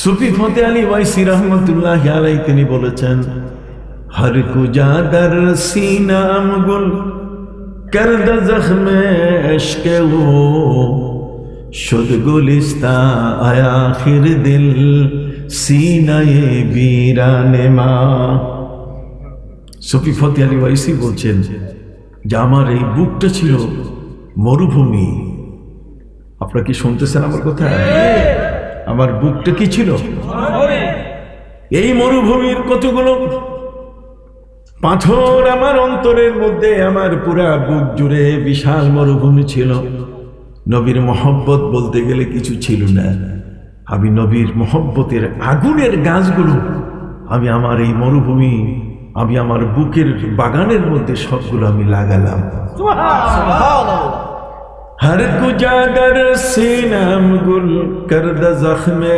সুফি ফতে আলী ওয়াইসি রহমতুল্লাহ আলাইহি তিনি বলেছেন, হর কুজা দর সিনাম গুল করদ জখমে ইশকে ও শুদ গুলিস্তা আখির দিল সিনায়ে বীরানে মা। সুফি ফতে আলী ওয়াইসি বলছেন যে আমার এই বুকটা ছিল মরুভূমি। আপনারা কি শুনতেছেন আমার কথা? আমার বুকটা কি ছিল? এই মরুভূমির কতগুলো পাথর আমার অন্তরের মধ্যে, আমার পুরা বুক জুড়ে বিশাল মরুভূমি ছিল। নবীর মহব্বত বলতে গেলে কিছু ছিল না। আমি নবীর মহব্বতের আগুনের গাছগুলো আমি আমার এই মরুভূমি, আমি আমার বুকের বাগানের মধ্যে সবগুলো আমি লাগালাম। हर कुजागर सीनाम गुल करद जख्मे